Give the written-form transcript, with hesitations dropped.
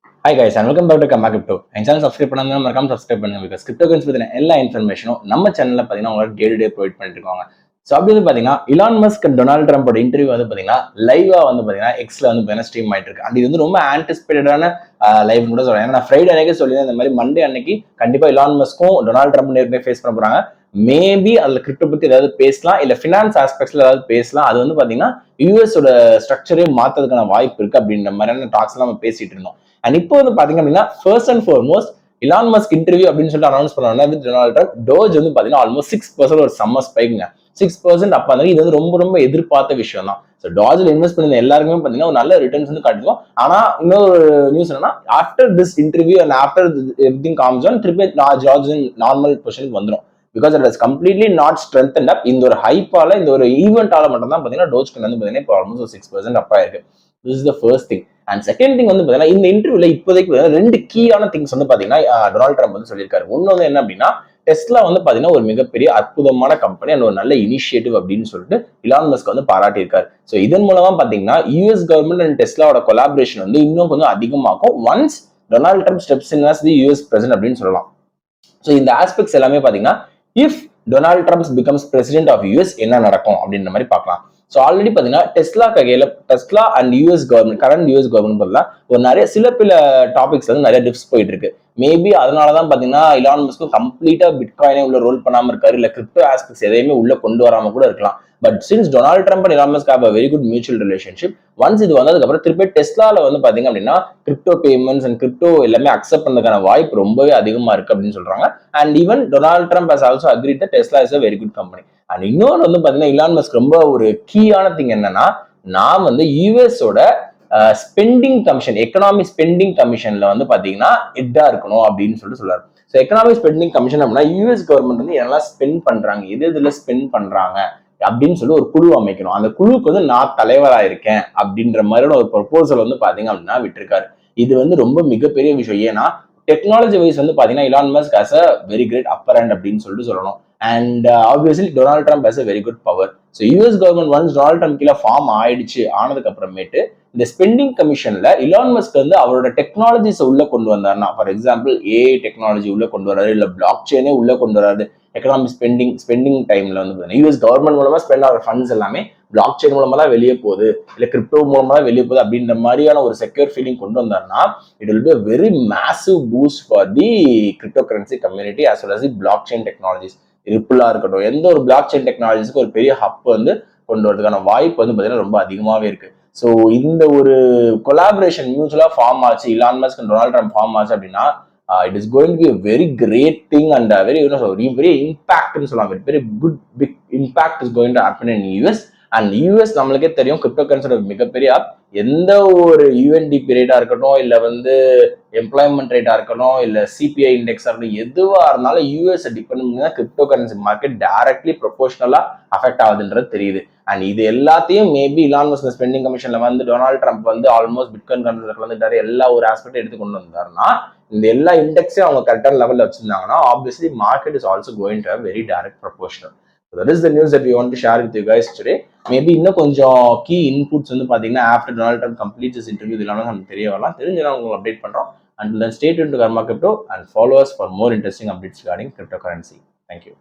Hi guys and welcome back to Kama Crypto. N channel subscribe பண்ணாம மறக்காம subscribe பண்ணுங்க. Because crypto currency பத்தின எல்லா இன்ஃபர்மேஷனும் நம்ம சேனல்ல பாத்தீங்கன்னா உங்களுக்கு டே டு டே ப்ரொவைட் பண்ணிட்டு இருக்காங்க. ஸோ அப்படி வந்து பாத்தீங்கன்னா இலான் மஸ்க் அண்ட் டொனால்ட் ட்ரம்போட இன்டர்வியூ வந்து பாத்தீங்கன்னா லைவா வந்து பாத்தீங்கன்னா எக்ஸ்ல வந்து பாத்தீங்கன்னா ஸ்ட்ரீம் ஆயிட்டு இருக்கு. அண்ட் இது வந்து ரொம்ப ஆன்டிசிபேட்டடான லைவ் கூட சொல்றேன். ஏன்னா நான் ஃப்ரைடே அன்னைக்கு சொல்லியிருந்தேன் இந்த மாதிரி மண்டே அன்னைக்கு கண்டிப்பா இலான் மஸ்க்கும் டொனால்ட் ட்ரம்ப் நேர்மையை ஃபேஸ் பண்ண போறாங்க. மேபி அதுல கிரிப்டோ பத்தி ஏதாவது பேசலாம், இல்ல ஃபினான்ஸ் ஆஸ்பெக்ட்ஸ்ல ஏதாவது பேசலாம். அது வந்து பாத்தீங்கன்னா யூஎஸோட ஸ்ட்ரக்சரே மாத்ததுக்கான வாய்ப்பு இருக்கு அப்படின்ற மாதிரியான டாக்ஸ் எல்லாம் நம்ம பேசிட்டு இருந்தோம். அண்ட் இப்போ வந்து பாத்தீங்க அப்படின்னா first and foremost Elon Musk interview அப்படின்னு சொல்லிட்டு அனௌன்ஸ் பண்ணாங்க வித் டொனால்ட் ட்ரம்ப். டோஜ் வந்து பாத்தீங்கன்னா ஆல்மோஸ்ட் 6% ஒரு சம்மர் ஸ்பைக்குங்க. 6% அப்ப வந்து இது வந்து ரொம்ப ரொம்ப எதிர்பார்த்த விஷயம் தான். ஸோ டாஜ்ல இன்வெஸ்ட் பண்ணி எல்லாருக்குமே பாத்தீங்கன்னா ஒரு நல்ல ரிட்டர்ன்ஸ் வந்து காட்டுவோம். ஆனா இன்னொரு நியூஸ் என்னன்னா after this interview and after everything comes on திருப்பி ஜார்ஜ் நார்மல் பொசிஷனுக்கு வந்துடும். Because it is completely not strength up. இந்த ஒரு ஹைப்பால இந்த ஒரு ஈவெண்டால மட்டும் தான் பாத்தீங்கன்னா டோஜ் வந்து பாத்தீங்கன்னா இப்போ ஆல்மோஸ்ட் 6% அப்பா இருக்கு. This is the first thing. And second thing வந்து பாத்தீங்கன்னா இந்த இன்டர்வியூல இப்போதைக்கு ரெண்டு கீயான திங்ஸ் வந்து பாத்தீங்கன்னா டொனால்ட் ட்ரம்ப் வந்து சொல்லியிருக்காரு. ஒன்னு வந்து என்ன அப்படின்னா டெஸ்லா வந்து பாத்தீங்கன்னா ஒரு மிகப்பெரிய அற்புதமான கம்பெனி அண்ட் ஒரு நல்ல இனிஷியேட்டிவ் அப்படின்னு சொல்லிட்டு இலான் மஸ்க் வந்து பாராட்டியிருக்காரு. ஸோ இதன் மூலமா பாத்தீங்கன்னா யூஎஸ் கவர்மெண்ட் அண்ட் டெஸ்லாவோட கொலாபரேஷன் வந்து இன்னும் கொஞ்சம் அதிகமாகும் once Donald Trump steps in as the US president அப்படின்னு சொல்லலாம். ஸோ இந்த ஆஸ்பெக்ட்ஸ் எல்லாமே பாத்தீங்கன்னா if Donald Trump becomes president of US என்ன நடக்கும் அப்படின்ற மாதிரி பார்க்கலாம். ஸோ ஆல்ரெடி பாத்தீங்கன்னா Tesla and US government current US government பார்த்தா ஒரு நிறைய சில டாபிக்ஸ் வந்து நிறைய டிப்ஸ் போயிட்டு இருக்கு. மேபி அதனாலதான் பாத்தீங்கன்னா இலான் மஸ்க் கம்ப்ளீட்டா பிட்காயினே உள்ள ரோல் பண்ணாம இருக்காரு, இல்ல கிரிப்டோ ஆஸ்பெக்ட்ஸ் எதையுமே உள்ள கொண்டு வராம கூட இருக்கலாம். But since Donald Trump and Elon Musk have a very good mutual relationship. Once இது வந்ததுக்கு அப்புறம் திருப்பி டெஸ்லால வந்து பாத்தீங்க அப்படின்னா கிரிப்டோ பேமெண்ட்ஸ் அண்ட் கிரிப்டோ எல்லாமே அக்செப்ட் பண்ணதுக்கான வாய்ப்பு ரொம்பவே அதிகமா இருக்கு அப்படின்னு சொல்றாங்க. And even Donald Trump has also agreed that Tesla is a very good company. And இன்னொன்று வந்து பாத்தீங்கன்னா இலான் மஸ்க் ரொம்ப ஒரு கீயான திங் என்னன்னா நான் வந்து யூஎஸோட ஸ்பெண்டிங் கமிஷன் எக்கனாமிக் ஸ்பெண்டிங் கமிஷன்ல வந்து பாத்தீங்கன்னா ஹெட்டா இருக்கணும் அப்படின்னு சொல்லிட்டு சொல்றாரு. ஸோ எக்கனாமிக் ஸ்பெண்டிங் கமிஷன் அப்படின்னா யூஎஸ் கவர்மெண்ட் வந்து எதெல்லாம் ஸ்பெண்ட் பண்றாங்க, எது இதுல ஸ்பெண்ட் பண்றாங்க அப்படின்னு சொல்லி ஒரு குழு அமைக்கணும். அந்த குழுவுக்கு வந்து நான் தலைவரா இருக்கேன் அப்படின்ற மாதிரியான ஒரு ப்ரொபோசல் வந்து பாத்தீங்க அப்படின்னா விட்டுருக்காரு. இது வந்து ரொம்ப மிகப்பெரிய விஷயம். ஏன்னா டெக்னாலஜி வைஸ் வந்து பாத்தீங்கன்னா Elon Musk has a very great upper hand அப்படின்னு சொல்லிட்டு சொல்லணும். And obviously Donald Trump has a very good power. So US government once Donald Trump கீழே ஃபார்ம் ஆனதுக்கு அப்புறமேட்டு இந்த ஸ்பெண்டிங் கமிஷன்ல இலான் மஸ்க் வந்து அவரோட டெக்னாலஜிஸ் உள்ள கொண்டு வந்தாருன்னா, ஃபார் எக்ஸாம்பிள் ஏஐ டெக்னாலஜி உள்ள கொண்டு வராரு, இல்ல பிளாக் செயினே உள்ள கொண்டு வராரு. எக்கனாமிக் ஸ்பெண்டிங் டைம்ல வந்து யூஎஸ் கவர்மெண்ட் மூலமா ஸ்பெண்ட் ஆகிற ஃபண்ட்ஸ் எல்லாமே பிளாக் செயின் மூலமா தான் வெளியே போகுது, இல்ல கிரிப்டோ மூலமா தான் வெளியே போகுது அப்படின்ற மாதிரியான ஒரு செக்யூர் ஃபீலிங் கொண்டு வந்தாருன்னா it will be a very massive boost for the cryptocurrency community as well as the blockchain technologies. ரிப்பிளா இருக்கட்டும், எந்த ஒரு பிளாக் செயின் டெக்னாலஜிஸ்க்கு ஒரு பெரிய ஹப் வந்து கொண்டு வரதுக்கான வாய்ப்பு வந்து பாத்தீங்கன்னா ரொம்ப அதிகமாவே இருக்கு. ஸோ இந்த ஒரு கொலாபரேஷன் மியூச்சுவலா ஃபார்ம் ஆச்சு, Elon Musk and Donald Trump form ஆச்சு அப்படின்னா it is going to be a very great thing and a very இம்பாக்ட்னு சொல்லலாம். Very good big impact is going to happen in US. And US நம்மளுக்கே தெரியும் crypto கரன்சியோட மிகப்பெரிய app. எந்த ஒரு UNDP ரேட்டா இருக்கட்டும், இல்ல வந்து எம்ப்ளாய்மெண்ட் ரேட்டா இருக்கணும், இல்ல சிபிஐ இண்டெக்ஸா இருக்கட்டும், எதுவா இருந்தாலும் யூஎஸ் டிபெண்ட் பண்ணி தான் கிரிப்டோ கரன்சி மார்க்கெட் டைரக்ட்லி ப்ரொபோஷனலா அஃபெக்ட் ஆகுதுன்றது தெரியுது. அண்ட் இது எல்லாத்தையும் மேபி இலான் மஸ்க் ஸ்பெண்டிங் கமிஷன்ல வந்து டொனால்ட் ட்ரம்ப் வந்து ஆல்மோஸ்ட் பிட்காயின் கரன்சில கலந்துட்டாரு, எல்லா ஒரு ஆஸ்பெக்ட் எடுத்து கொண்டு வந்தாருன்னா இந்த எல்லா இண்டெக்ஸையும் அவங்க கரெக்டான லெவல்ல வச்சிருந்தாங்கன்னா obviously market is also going to have very direct proportional. That is the news that we want to share with you guys today. Maybe இன்னும் கொஞ்சம் கீ இன்புட்ஸ் வந்து பாத்தீங்கன்னா after Donald Trump complete this interview இதெல்லாம் நமக்கு தெரிய வரலாம். தெரிஞ்சா உங்களுக்கு அப்டேட் பண்றோம். Until then, stay tuned to Karma Crypto and follow us for more interesting updates regarding cryptocurrency. Thank you.